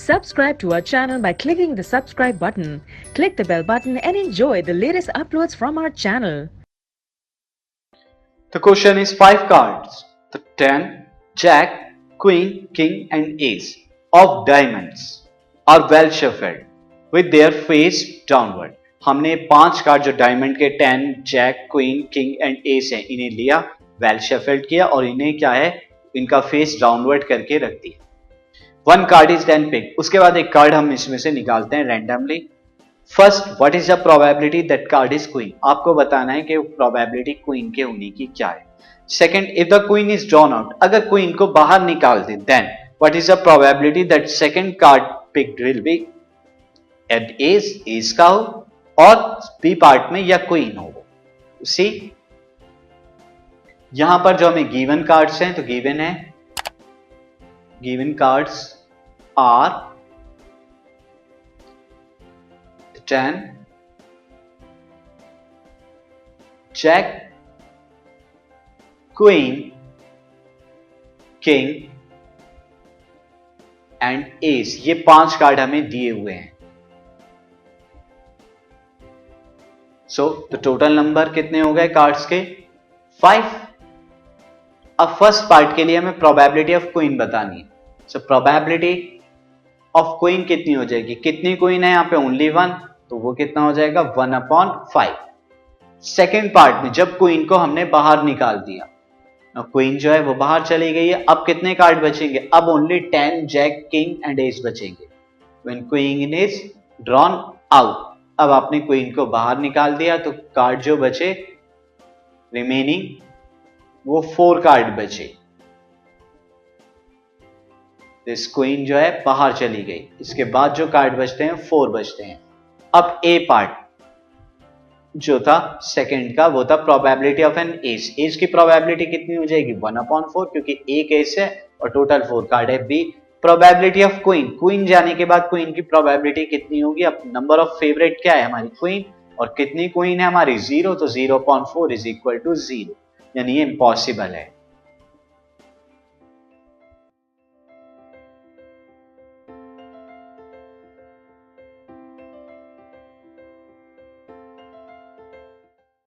Subscribe to our channel by clicking the subscribe button. Click the bell button and enjoy the latest uploads from our channel. The question is 5 cards, the 10, Jack, Queen, King and Ace of diamonds are well shuffled with their face downward. हमने 5 card जो diamond के 10, jack, queen, king and ace है इन्हें लिया, well shuffled किया और इन्हें क्या है, इनका फेस डाउनवर्ड करके रख दिया. 1 कार्ड इज देन पिक. उसके बाद एक कार्ड हम इसमें से निकालते हैं randomly. First, what is the probability that card is queen. आपको बताना है कि प्रोबेबिलिटी क्वीन के होने की क्या है. Second, if the queen is drawn out. अगर क्वीन को बाहर निकाल दे, then what is the probability that second card picked will be at ace का हो और बी पार्ट में या क्वीन हो. सी यहां पर जो हमें गिवन कार्ड्स हैं तो गिवन है, given cards are 10, jack, queen, king and ace. ये 5 कार्ड हमें दिए हुए हैं. सो तो टोटल नंबर कितने हो गए कार्ड्स के? 5. अब फर्स्ट पार्ट के लिए हमें प्रोबेबिलिटी ऑफ क्वीन बतानी है. सो प्रोबेबिलिटी ऑफ क्वीन कितनी हो जाएगी? कितनी क्वीन है यहां पे? ओनली 1. तो वो कितना हो जाएगा? 1/5. सेकेंड पार्ट में जब क्वीन को हमने बाहर निकाल दिया, क्वीन जो है वो बाहर चली गई है. अब कितने कार्ड बचेंगे? अब only 10, jack, king and ace बचेंगे. When queen is drawn out. अब आपने क्वीन को बाहर निकाल दिया तो कार्ड जो बचे रिमेनिंग वो 4 कार्ड बचे. दिस क्वीन जो है बाहर चली गई. इसके बाद जो कार्ड बचते हैं 4 बचते हैं. अब ए पार्ट जो था सेकंड का वो था probability of an ace. Ace की प्रोबेबिलिटी कितनी हो जाएगी? 1/4 क्योंकि एक एस है और टोटल 4 कार्ड है. B probability of queen. Queen जाने के बाद क्वीन की प्रोबेबिलिटी कितनी होगी? अब नंबर ऑफ फेवरेट क्या है? हमारी क्वीन. और कितनी क्वीन है हमारी? 0. तो 0/4 इज इक्वल टू 0. यानी ये इम्पॉसिबल है.